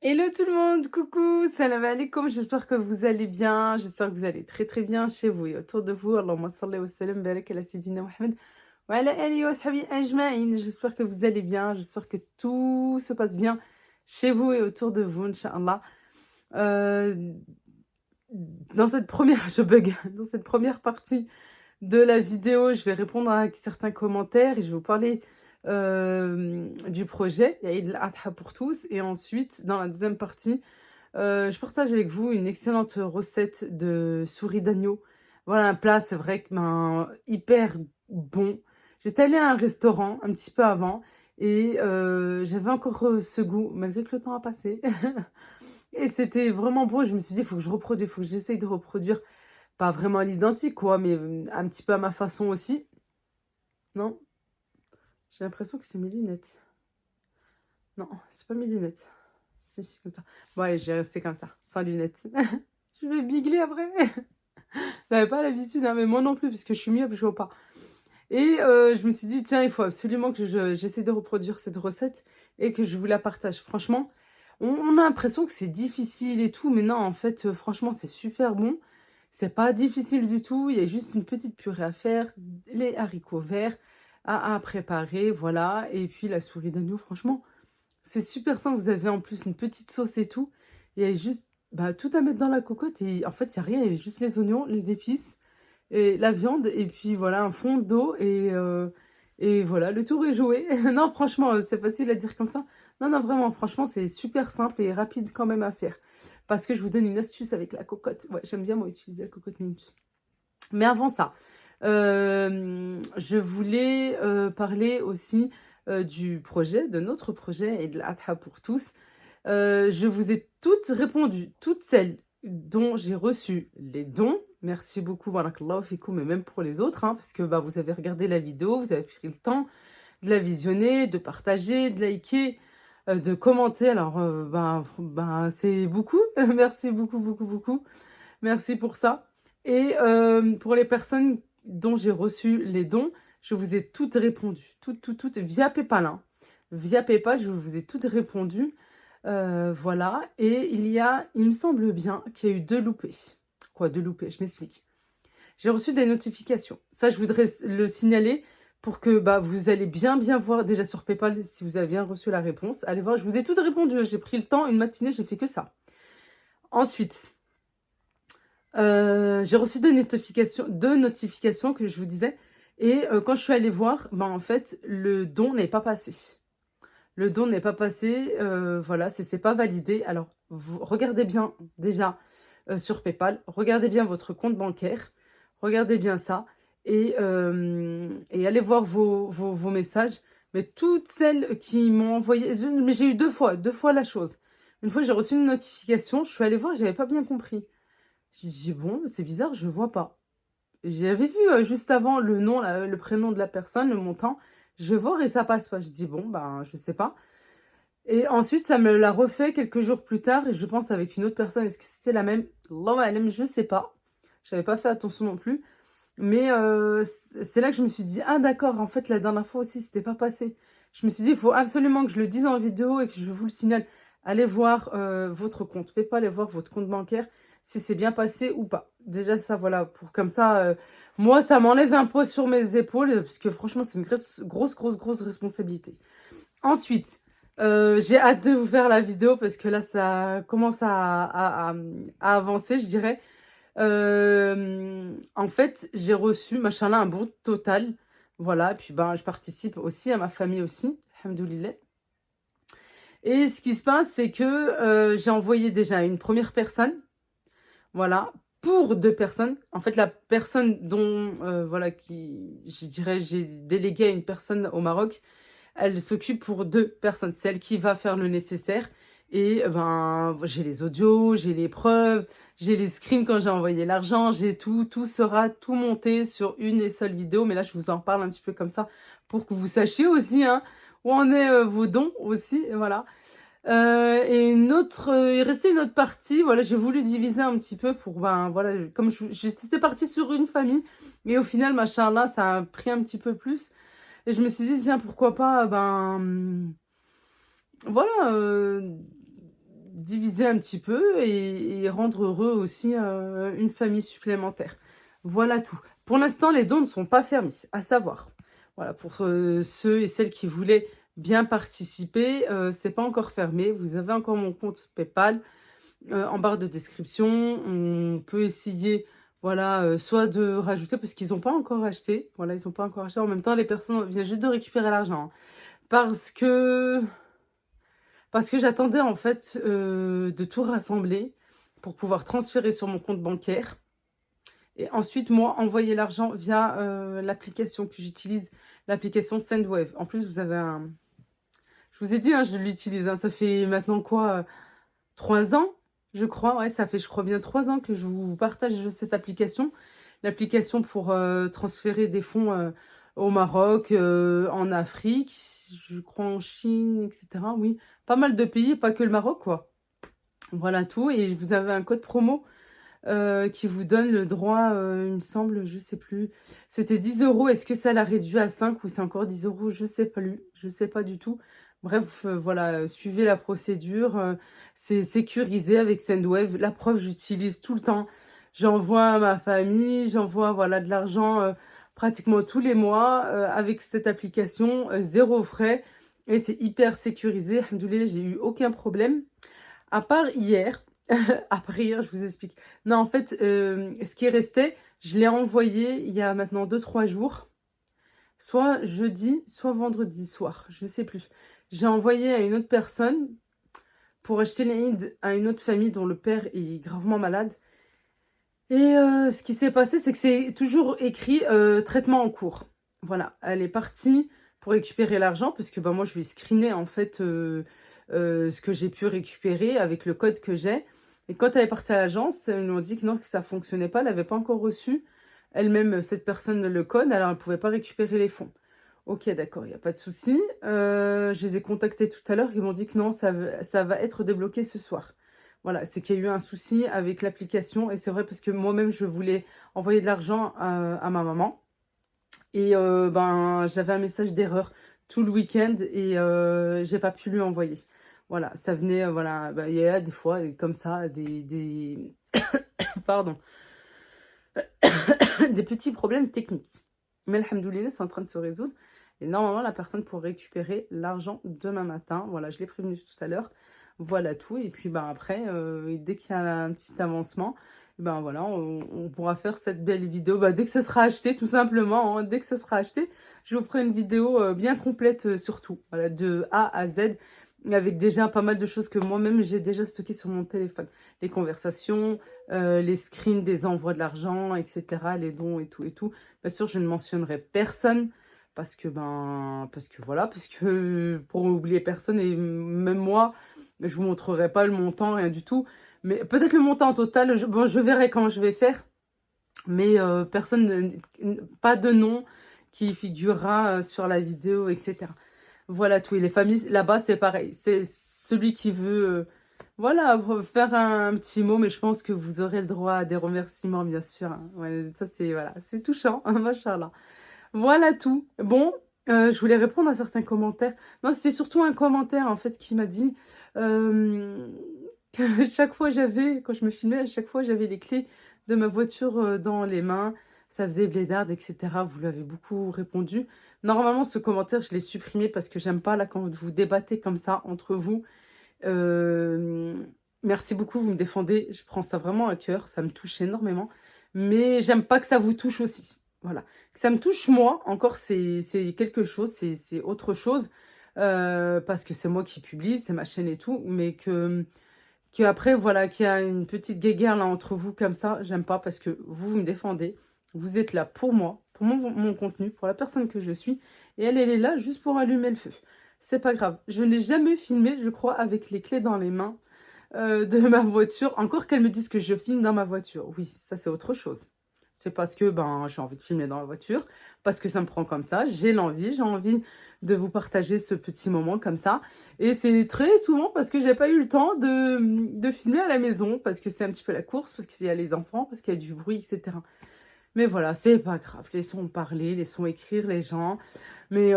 Hello tout le monde, coucou, salam alaikum, j'espère que vous allez bien, j'espère que vous allez très très bien chez vous et autour de vous. Allahumma salli wa sallam barak ala sayyidina Muhammad wa ala alihi wa sahbihi ajma'in. J'espère que vous allez bien, j'espère que tout se passe bien chez vous et autour de vous, Inch'Allah. Euh, dans cette première, je bug, dans cette première partie de la vidéo, je vais répondre à certains commentaires et je vais vous parler du projet Eid al-Adha pour tous. Et ensuite, dans la deuxième partie, je partage avec vous une excellente recette de souris d'agneau. Voilà un plat, c'est vrai que hyper bon. J'étais allée à un restaurant un petit peu avant et j'avais encore ce goût, malgré que le temps a passé. Et c'était vraiment beau. Je me suis dit, il faut que je reproduise, il faut que j'essaye de reproduire, pas vraiment à l'identique, quoi, mais un petit peu à ma façon aussi. Non, j'ai l'impression que c'est mes lunettes. Non, c'est pas mes lunettes. Si, c'est comme ça. Bon, allez, je vais rester comme ça, sans lunettes. Je vais bigler après. J'avais pas l'habitude, hein, mais moi non plus, parce que je suis myope, je vois pas. Et je me suis dit, tiens, il faut absolument que j'essaie de reproduire cette recette et que je vous la partage. Franchement, on a l'impression que c'est difficile et tout, mais non, en fait, franchement, c'est super bon. C'est pas difficile du tout. Il y a juste une petite purée à faire, les haricots verts à préparer, voilà. Et puis la souris d'agneau, franchement, c'est super simple. Vous avez en plus une petite sauce et tout. Il y a juste tout à mettre dans la cocotte et en fait, il n'y a rien. Il y a juste les oignons, les épices et la viande et puis voilà un fond d'eau et voilà le tour est joué. Non franchement c'est facile à dire comme ça. Non non vraiment franchement c'est super simple et rapide quand même à faire parce que je vous donne une astuce avec la cocotte. Ouais j'aime bien moi utiliser la cocotte minute. Mais avant ça je voulais parler aussi du projet, de notre projet et de l'Adha pour tous. Je vous ai toutes répondu, toutes celles dont j'ai reçu les dons. Merci beaucoup, barakallahu fikoum, mais même pour les autres, hein, parce que vous avez regardé la vidéo, vous avez pris le temps de la visionner, de partager, de liker, de commenter. Alors, c'est beaucoup. Merci beaucoup, beaucoup, beaucoup. Merci pour ça. Et pour les personnes dont j'ai reçu les dons, je vous ai toutes répondu. Toutes, via PayPal. Hein. Via PayPal, je vous ai toutes répondu. Voilà. Et il me semble bien qu'il y a eu deux loupés. Quoi, deux loupés? Je m'explique. J'ai reçu des notifications. Ça, je voudrais le signaler pour que vous allez bien voir déjà sur PayPal si vous avez bien reçu la réponse. Allez voir, je vous ai toutes répondu. J'ai pris le temps, une matinée, j'ai fait que ça. Ensuite, j'ai reçu deux notifications que je vous disais. Et quand je suis allée voir, en fait, le don n'est pas passé. Le don n'est pas passé, voilà, c'est pas validé. Alors, vous regardez bien déjà sur PayPal, regardez bien votre compte bancaire, regardez bien ça et allez voir vos messages. Mais toutes celles qui m'ont envoyé, mais j'ai eu deux fois la chose. Une fois, j'ai reçu une notification, je suis allée voir, j'avais pas bien compris. J'ai dit, bon, c'est bizarre, je vois pas. J'avais vu juste avant le nom, le prénom de la personne, le montant. Je vais voir et ça passe pas. Je dis, bon, je sais pas. Et ensuite, ça me l'a refait quelques jours plus tard, et je pense avec une autre personne. Est-ce que c'était la même? Allahu a'lam, je ne sais pas. J'avais pas fait attention non plus. Mais c'est là que je me suis dit, ah d'accord, en fait, la dernière fois aussi, c'était pas passé. Je me suis dit, il faut absolument que je le dise en vidéo et que je vous le signale. Allez voir votre compte PayPal, allez voir votre compte bancaire, si c'est bien passé ou pas. Déjà, ça, voilà, pour comme ça, moi, ça m'enlève un poids sur mes épaules, parce que franchement, c'est une grosse responsabilité. Ensuite, j'ai hâte de vous faire la vidéo parce que là, ça commence à avancer, je dirais. En fait, j'ai reçu, machallah, un bon total. Voilà, et puis je participe aussi à ma famille aussi, alhamdoulilah. Et ce qui se passe, c'est que j'ai envoyé déjà une première personne, voilà, pour deux personnes. En fait, la personne dont, voilà, je dirais, j'ai délégué à une personne au Maroc, elle s'occupe pour deux personnes. C'est elle qui va faire le nécessaire. Et j'ai les audios, j'ai les preuves, j'ai les screens quand j'ai envoyé l'argent, j'ai tout sera tout monté sur une et seule vidéo. Mais là, je vous en parle un petit peu comme ça pour que vous sachiez aussi où en est vos dons aussi. Et voilà. Et il restait une autre partie. Voilà, j'ai voulu diviser un petit peu pour, voilà, comme j'étais partie sur une famille. Et au final, machallah, ça a pris un petit peu plus. Et je me suis dit, tiens, pourquoi pas, voilà, diviser un petit peu et rendre heureux aussi une famille supplémentaire. Voilà tout. Pour l'instant, les dons ne sont pas fermés, à savoir. Voilà, pour ceux et celles qui voulaient bien participer, c'est pas encore fermé. Vous avez encore mon compte PayPal en barre de description. On peut essayer, voilà, soit de rajouter, parce qu'ils n'ont pas encore acheté. Voilà, ils n'ont pas encore acheté. En même temps, les personnes viennent juste de récupérer l'argent, hein. Parce que j'attendais en fait de tout rassembler pour pouvoir transférer sur mon compte bancaire. Et ensuite, moi, envoyer l'argent via l'application que j'utilise, l'application Sendwave. En plus, vous avez un... Je vous ai dit, hein, je l'utilise. Hein, ça fait maintenant quoi 3 ans, je crois. Ouais, ça fait, je crois, bien 3 ans que je vous partage cette application. L'application pour transférer des fonds au Maroc, en Afrique, je crois en Chine, etc. Oui, pas mal de pays, pas que le Maroc, quoi. Voilà tout. Et vous avez un code promo qui vous donne le droit, il me semble, je sais plus. C'était 10 euros. Est-ce que ça l'a réduit à 5 ou c'est encore 10 euros? Je sais plus. Je sais pas du tout. Bref, voilà, suivez la procédure. C'est sécurisé avec Sendwave. La preuve, j'utilise tout le temps. J'envoie à ma famille, j'envoie voilà, de l'argent pratiquement tous les mois avec cette application, zéro frais. Et c'est hyper sécurisé. Alhamdoulilah, j'ai eu aucun problème. À part hier. Après hier, je vous explique. Non, en fait, ce qui est resté, je l'ai envoyé il y a maintenant 2-3 jours. Soit jeudi, soit vendredi soir. Je sais plus. J'ai envoyé à une autre personne pour acheter l'Aïd à une autre famille dont le père est gravement malade. Et ce qui s'est passé, c'est que c'est toujours écrit traitement en cours. Voilà, elle est partie pour récupérer l'argent parce que bah, moi, je lui ai screené en fait ce que j'ai pu récupérer avec le code que j'ai. Et quand elle est partie à l'agence, ils nous ont dit que non, que ça fonctionnait pas. Elle n'avait pas encore reçu elle-même, cette personne, le code. Alors, elle ne pouvait pas récupérer les fonds. Ok, d'accord, il n'y a pas de souci. Je les ai contactés tout à l'heure. Ils m'ont dit que non, ça va être débloqué ce soir. Voilà, c'est qu'il y a eu un souci avec l'application. Et c'est vrai parce que moi-même, je voulais envoyer de l'argent à ma maman. Et ben, j'avais un message d'erreur tout le week-end et j'ai pas pu lui envoyer. Voilà, ça venait, voilà, bah, il y a des fois comme ça, pardon, des petits problèmes techniques. Mais alhamdoulilah, c'est en train de se résoudre. Et normalement, la personne pourrait récupérer l'argent demain matin. Voilà, je l'ai prévenu tout à l'heure. Voilà tout. Et puis, ben, après, dès qu'il y a un petit avancement, ben voilà, on pourra faire cette belle vidéo. Ben, dès que ça sera acheté, tout simplement, hein, dès que ça sera acheté, je vous ferai une vidéo bien complète sur tout. Voilà, de A à Z, avec déjà pas mal de choses que moi-même, j'ai déjà stockées sur mon téléphone. Les conversations, les screens des envois de l'argent, etc., les dons et tout et tout. Bien sûr, je ne mentionnerai personne parce que voilà, parce que pour oublier personne et même moi, je vous montrerai pas le montant, rien du tout. Mais peut-être le montant total, bon, je verrai comment je vais faire. Mais personne, pas de nom qui figurera sur la vidéo, etc. Voilà tout. Et les familles, là-bas, c'est pareil. C'est celui qui veut... voilà, faire un petit mot, mais je pense que vous aurez le droit à des remerciements, bien sûr, hein. Ouais, ça, c'est voilà, c'est touchant, machallah. Voilà tout. Bon, je voulais répondre à certains commentaires. Non, c'était surtout un commentaire, en fait, qui m'a dit que chaque fois quand je me filmais, à chaque fois, j'avais les clés de ma voiture dans les mains. Ça faisait blédarde, etc. Vous l'avez beaucoup répondu. Normalement, ce commentaire, je l'ai supprimé parce que j'aime pas, là, quand vous débattez comme ça, entre vous. Merci beaucoup, vous me défendez. Je prends ça vraiment à cœur. Ça me touche énormément. Mais j'aime pas que ça vous touche aussi. Voilà. Que ça me touche, moi, encore, c'est quelque chose. C'est autre chose. Parce que c'est moi qui publie, c'est ma chaîne et tout. Mais que après, voilà, qu'il y a une petite guéguerre là entre vous comme ça, j'aime pas parce que vous me défendez. Vous êtes là pour moi, pour mon contenu, pour la personne que je suis. Et elle est là juste pour allumer le feu. C'est pas grave. Je n'ai jamais filmé, je crois, avec les clés dans les mains de ma voiture. Encore qu'elle me dise que je filme dans ma voiture. Oui, ça c'est autre chose. C'est parce que ben, j'ai envie de filmer dans la voiture, parce que ça me prend comme ça, j'ai envie de vous partager ce petit moment comme ça. Et c'est très souvent parce que j'ai pas eu le temps de filmer à la maison, parce que c'est un petit peu la course, parce qu'il y a les enfants, parce qu'il y a du bruit, etc. Mais voilà, c'est pas grave, laissons parler, laissons écrire les gens. Mais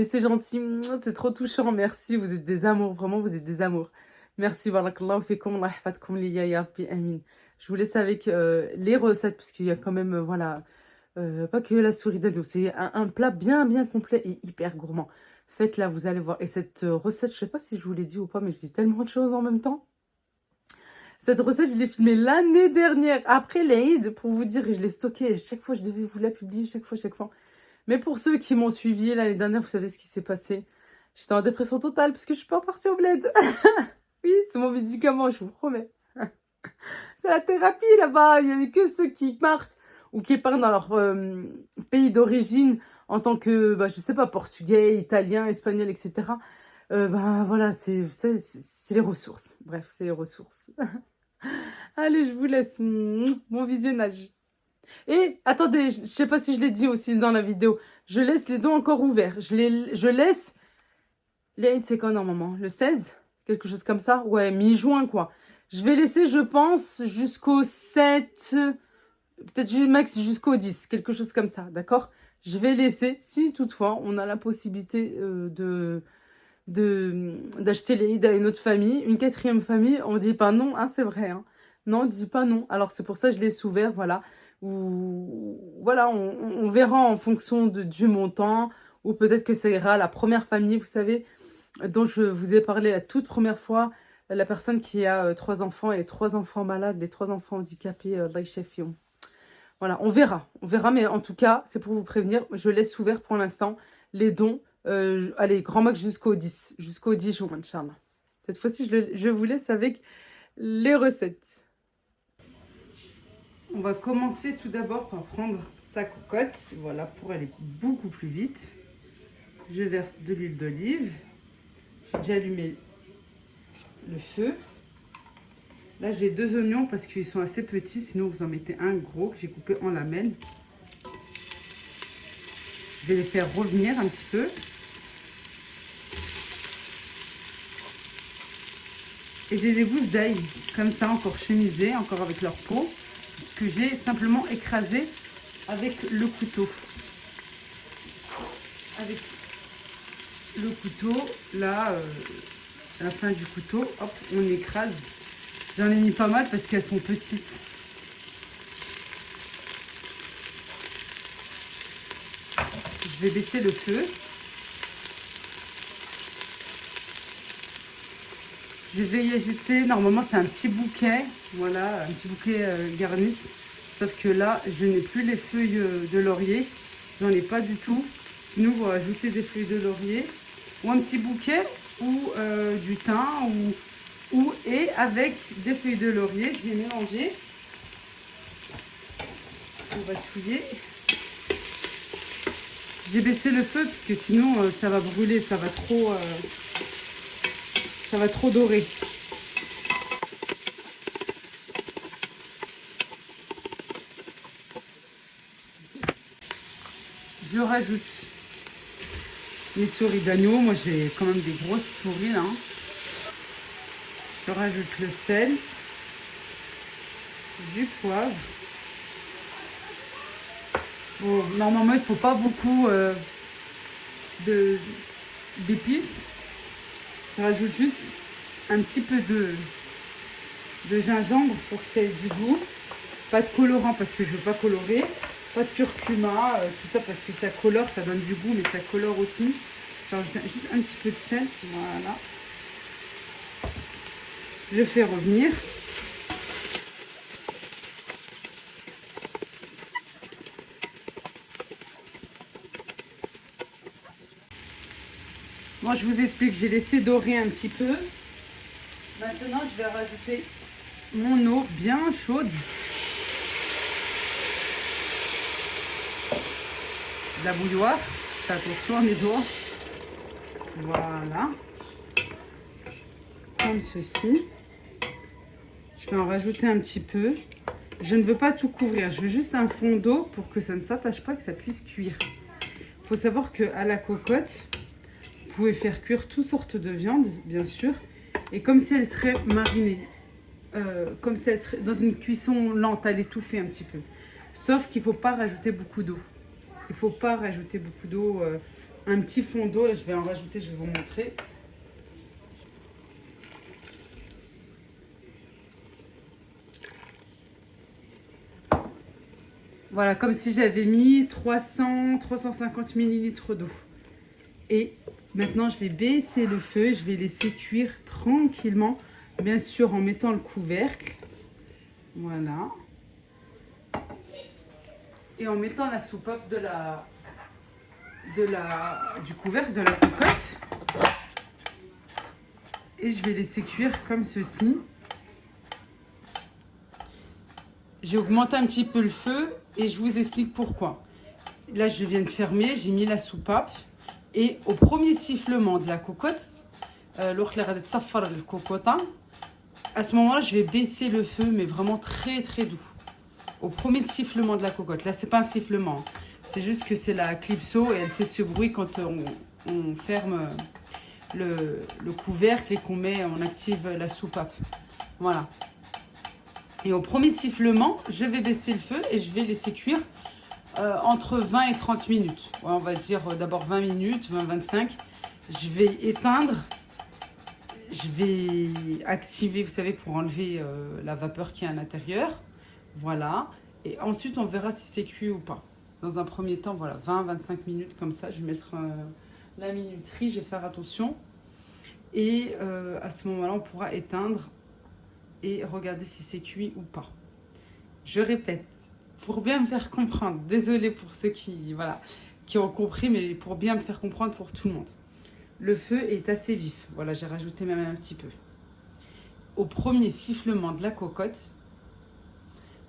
c'est gentil, c'est trop touchant, merci, vous êtes des amours, vraiment, vous êtes des amours. Merci, barakallahu fikum, Allah yahfadkoum liya ya rabbi, amin. Je vous laisse avec les recettes, parce qu'il y a quand même, voilà, pas que la souris d'agneau, c'est un plat bien, bien complet et hyper gourmand. Faites-la, vous allez voir. Et cette recette, je sais pas si je vous l'ai dit ou pas, mais je dis tellement de choses en même temps. Cette recette, je l'ai filmée l'année dernière, après l'Aïd, pour vous dire, et je l'ai stockée. Chaque fois, je devais vous la publier, chaque fois, chaque fois. Mais pour ceux qui m'ont suivi l'année dernière, vous savez ce qui s'est passé. J'étais en dépression totale parce que je suis pas partie au bled. Oui, c'est mon médicament, je vous promets. C'est la thérapie là-bas. Il n'y a que ceux qui partent ou qui partent dans leur pays d'origine en tant que, bah, je sais pas, portugais, italien, espagnol, etc. Bah, voilà, c'est les ressources. Bref, c'est les ressources. Allez, je vous laisse. Bon visionnage. Et attendez, je sais pas si je l'ai dit aussi dans la vidéo. Je laisse les dons encore ouverts. Je laisse. L'Aïd, c'est quand normalement? Le 16? Quelque chose comme ça? Ouais, mi-juin quoi. Je vais laisser, je pense, jusqu'au 7, peut-être max jusqu'au 10, quelque chose comme ça, d'accord? Je vais laisser, si toutefois on a la possibilité d'acheter l'Aïd à une autre famille, une quatrième famille, on dit pas non, hein, c'est vrai, hein. Non, on dit pas non. Alors c'est pour ça que je laisse ouvert, voilà. Ou voilà, on verra en fonction du montant, ou peut-être que ça ira à la première famille, vous savez, dont je vous ai parlé la toute première fois, la personne qui a 3 enfants et les 3 enfants malades, les 3 enfants handicapés, Allah yashafihum. Voilà, on verra, mais en tout cas, c'est pour vous prévenir, je laisse ouvert pour l'instant les dons, allez, grand max jusqu'au 10 jours, Inch'Allah. Cette fois-ci, je vous laisse avec les recettes. On va commencer tout d'abord par prendre sa cocotte, voilà, pour aller beaucoup plus vite. Je verse de l'huile d'olive. J'ai déjà allumé le feu. Là, j'ai 2 oignons parce qu'ils sont assez petits. Sinon, vous en mettez un gros que j'ai coupé en lamelles. Je vais les faire revenir un petit peu. Et j'ai des gousses d'ail, comme ça, encore chemisées, encore avec leur peau, que j'ai simplement écrasé avec le couteau. Avec le couteau, là, à la fin du couteau, hop, on écrase. J'en ai mis pas mal parce qu'elles sont petites. Je vais baisser le feu. Je vais y ajouter, normalement c'est un petit bouquet, voilà, un petit bouquet garni. Sauf que là, je n'ai plus les feuilles de laurier, j'en ai pas du tout. Sinon, vous rajoutez des feuilles de laurier ou un petit bouquet ou du thym et avec des feuilles de laurier, je vais mélanger. On va touiller. J'ai baissé le feu parce que sinon ça va brûler, ça va trop dorer. Je rajoute mes souris d'agneau. Moi j'ai quand même des grosses souris là. Je rajoute le sel, du poivre. Bon, normalement il ne faut pas beaucoup d'épices. Je rajoute juste un petit peu de gingembre pour que ça ait du goût. Pas de colorant parce que je ne veux pas colorer. Pas de curcuma, tout ça parce que ça colore, ça donne du goût, mais ça colore aussi. Je rajoute juste un petit peu de sel. Voilà. Je fais revenir. Moi, je vous explique, j'ai laissé dorer un petit peu. Maintenant, je vais rajouter mon eau bien chaude. De la bouilloire. Faites attention à mes doigts. Voilà. Comme ceci. Je vais en rajouter un petit peu. Je ne veux pas tout couvrir. Je veux juste un fond d'eau pour que ça ne s'attache pas, que ça puisse cuire. Il faut savoir qu'à la cocotte, vous pouvez faire cuire toutes sortes de viandes, bien sûr. Et comme si elle serait marinée. Comme si elle serait dans une cuisson lente, à l'étouffer un petit peu. Sauf qu'il ne faut pas rajouter beaucoup d'eau. Il ne faut pas rajouter beaucoup d'eau. Un petit fond d'eau, je vais en rajouter, je vais vous montrer. Voilà, comme si j'avais mis 350 millilitres d'eau. Et maintenant, je vais baisser le feu et je vais laisser cuire tranquillement, bien sûr en mettant le couvercle. Voilà. Et en mettant la soupape du couvercle de la cocotte. Et je vais laisser cuire comme ceci. J'ai augmenté un petit peu le feu et je vous explique pourquoi. Là, je viens de fermer, j'ai mis la soupape. Et au premier sifflement de la cocotte, à ce moment-là, je vais baisser le feu, mais vraiment très très doux. Au premier sifflement de la cocotte. Là, c'est pas un sifflement. C'est juste que c'est la Clipso et elle fait ce bruit quand on ferme le couvercle et on active la soupape. Voilà. Et au premier sifflement, je vais baisser le feu et je vais laisser cuire entre 20 et 30 minutes. Ouais, on va dire d'abord 20 minutes, 20-25. Je vais éteindre. Je vais activer, vous savez, pour enlever la vapeur qui est à l'intérieur. Voilà. Et ensuite, on verra si c'est cuit ou pas. Dans un premier temps, voilà, 20-25 minutes comme ça. Je vais mettre la minuterie, je vais faire attention. Et à ce moment-là, on pourra éteindre et regarder si c'est cuit ou pas. Je répète, pour bien me faire comprendre. Désolée pour ceux qui ont compris, mais pour bien me faire comprendre pour tout le monde. Le feu est assez vif. Voilà, j'ai rajouté même un petit peu. Au premier sifflement de la cocotte,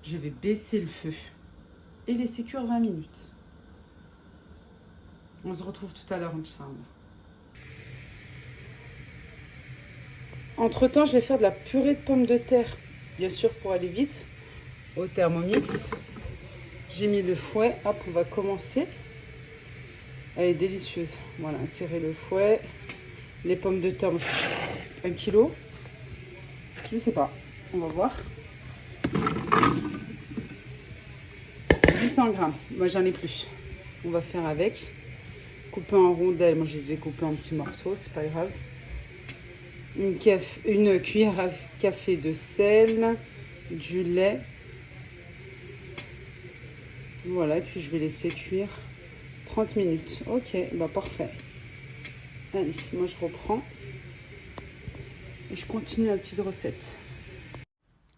je vais baisser le feu et laisser cuire 20 minutes. On se retrouve tout à l'heure, Inch'Allah. Entre-temps, je vais faire de la purée de pommes de terre. Bien sûr, pour aller vite, au Thermomix. J'ai mis le fouet. Hop, on va commencer. Elle est délicieuse. Voilà, insérer le fouet. Les pommes de terre, 1 kilo. Je ne sais pas. On va voir. 800 grammes. Moi, j'en ai plus. On va faire avec. Couper en rondelles. Moi, je les ai coupés en petits morceaux. C'est pas grave. Une cuillère à café de sel. Du lait. Voilà. Et puis, je vais laisser cuire 30 minutes. Ok. Bah, parfait. Allez, moi, je reprends. Et je continue la petite recette.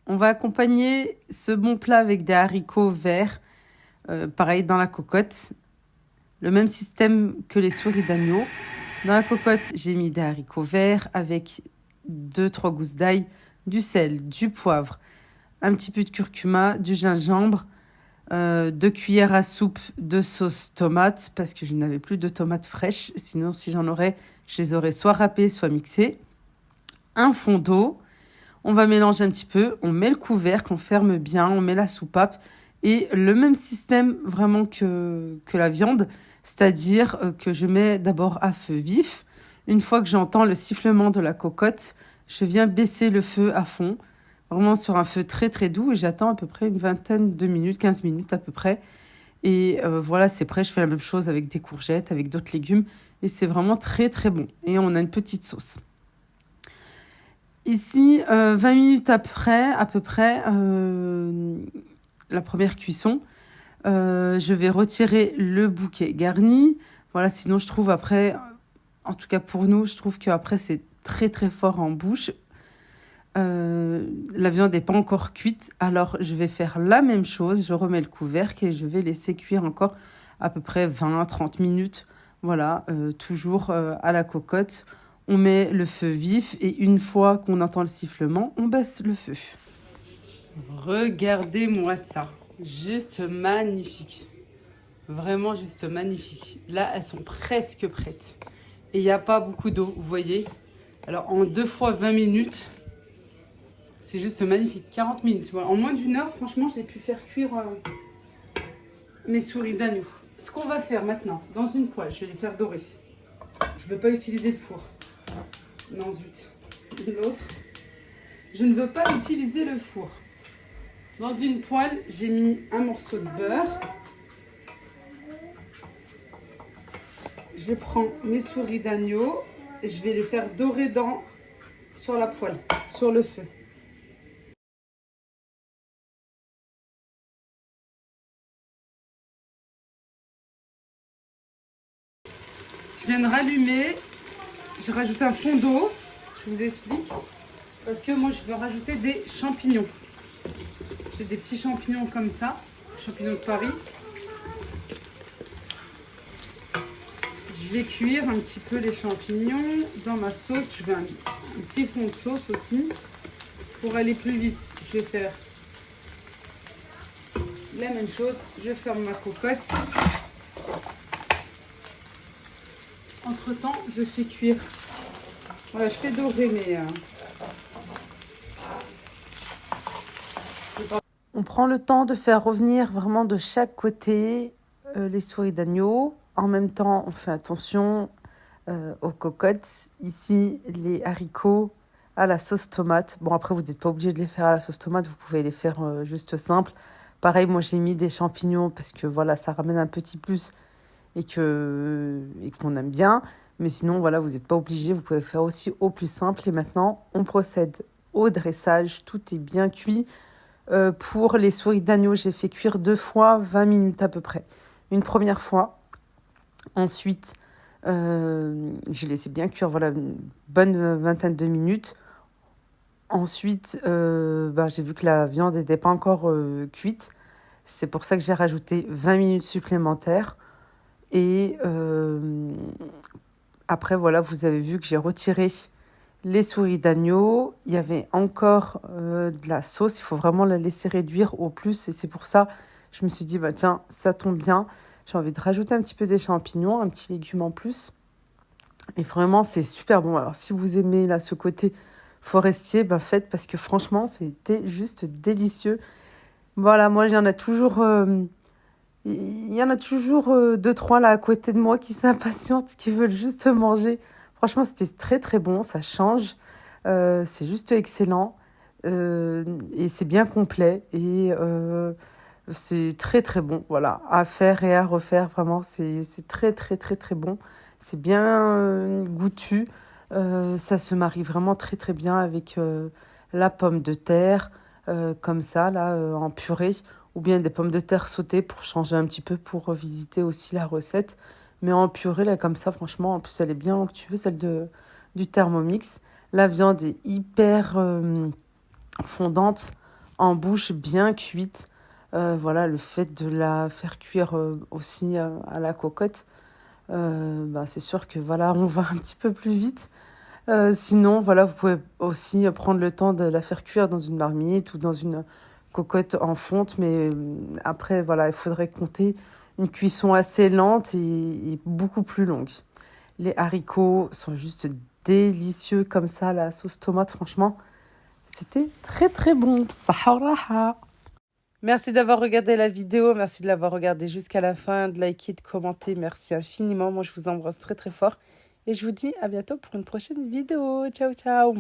On va accompagner ce bon plat avec des haricots verts, pareil dans la cocotte. Le même système que les souris d'agneau. Dans la cocotte, j'ai mis des haricots verts avec 2-3 gousses d'ail, du sel, du poivre, un petit peu de curcuma, du gingembre, 2 cuillères à soupe de sauce tomate parce que je n'avais plus de tomates fraîches. Sinon, si j'en aurais, je les aurais soit râpées, soit mixées. Un fond d'eau. On va mélanger un petit peu, on met le couvercle, on ferme bien, on met la soupape et le même système vraiment que la viande, c'est-à-dire que je mets d'abord à feu vif. Une fois que j'entends le sifflement de la cocotte, je viens baisser le feu à fond, vraiment sur un feu très très doux et j'attends à peu près une vingtaine de minutes, 15 minutes à peu près. Et voilà, c'est prêt, je fais la même chose avec des courgettes, avec d'autres légumes et c'est vraiment très très bon. Et on a une petite sauce. Ici, 20 minutes après, à peu près, la première cuisson, je vais retirer le bouquet garni. Voilà, sinon je trouve après, en tout cas pour nous, je trouve qu'après c'est très très fort en bouche. La viande n'est pas encore cuite, alors je vais faire la même chose. Je remets le couvercle et je vais laisser cuire encore à peu près 20-30 minutes. Voilà, toujours à la cocotte. On met le feu vif et une fois qu'on entend le sifflement, on baisse le feu. Regardez-moi ça. Juste magnifique. Vraiment juste magnifique. Là, elles sont presque prêtes. Et il n'y a pas beaucoup d'eau, vous voyez. Alors, en 2 fois 20 minutes, c'est juste magnifique. 40 minutes. Voilà. En moins d'1 heure, franchement, j'ai pu faire cuire mes souris d'agneau. Ce qu'on va faire maintenant, dans une poêle, je vais les faire dorer. Je ne veux pas utiliser de four. Non, zut. L'autre. Je ne veux pas utiliser le four. Dans une poêle, j'ai mis un morceau de beurre. Je prends mes souris d'agneau et je vais les faire dorer sur la poêle, sur le feu. Je viens de rallumer. J'ai rajouté un fond d'eau. Je vous explique. Parce que moi, je veux rajouter des champignons. J'ai des petits champignons comme ça. Champignons de Paris. Je vais cuire un petit peu les champignons dans ma sauce. Je veux un petit fond de sauce aussi. Pour aller plus vite, je vais faire la même chose. Je ferme ma cocotte. Entre temps, je fais cuire. Voilà, je fais dorer mais... On prend le temps de faire revenir vraiment de chaque côté les souris d'agneau. En même temps, on fait attention aux cocottes. Ici, les haricots à la sauce tomate. Bon, après, vous n'êtes pas obligé de les faire à la sauce tomate. Vous pouvez les faire juste simple. Pareil, moi, j'ai mis des champignons parce que voilà, ça ramène un petit plus et qu'on aime bien. Mais sinon, voilà, vous n'êtes pas obligé. Vous pouvez faire aussi au plus simple. Et maintenant, on procède au dressage. Tout est bien cuit. Pour les souris d'agneau, j'ai fait cuire 2 fois 20 minutes à peu près. Une première fois. Ensuite, j'ai laissé bien cuire voilà, une bonne vingtaine de minutes. Ensuite, j'ai vu que la viande n'était pas encore cuite. C'est pour ça que j'ai rajouté 20 minutes supplémentaires. Et après, voilà, vous avez vu que j'ai retiré les souris d'agneau. Il y avait encore de la sauce. Il faut vraiment la laisser réduire au plus. Et c'est pour ça je me suis dit, tiens, ça tombe bien. J'ai envie de rajouter un petit peu des champignons, un petit légume en plus. Et vraiment, c'est super bon. Alors, si vous aimez là, ce côté forestier, faites parce que franchement, c'était juste délicieux. Voilà, moi, il y en a toujours 2-3 là à côté de moi qui s'impatientent, qui veulent juste manger. Franchement, c'était très très bon, ça change. C'est juste excellent. Et c'est bien complet. Et c'est très très bon. Voilà, à faire et à refaire, vraiment, c'est très très très très bon. C'est bien goûtu. Ça se marie vraiment très très bien avec la pomme de terre, comme ça, là, en purée, ou bien des pommes de terre sautées pour changer un petit peu, pour revisiter aussi la recette. Mais en purée, là, comme ça, franchement, en plus, elle est bien onctueuse, celle du Thermomix. La viande est hyper fondante en bouche, bien cuite. Voilà, le fait de la faire cuire aussi à la cocotte, c'est sûr que voilà, on va un petit peu plus vite. Sinon, voilà, vous pouvez aussi prendre le temps de la faire cuire dans une marmite ou dans une cocotte en fonte. Mais après, voilà, il faudrait compter une cuisson assez lente et beaucoup plus longue. Les haricots sont juste délicieux comme ça, la sauce tomate, franchement, c'était très très bon. Saharaha. Merci d'avoir regardé la vidéo, merci de l'avoir regardée jusqu'à la fin, de liker, de commenter, merci infiniment. Moi, je vous embrasse très très fort et je vous dis à bientôt pour une prochaine vidéo. Ciao, ciao.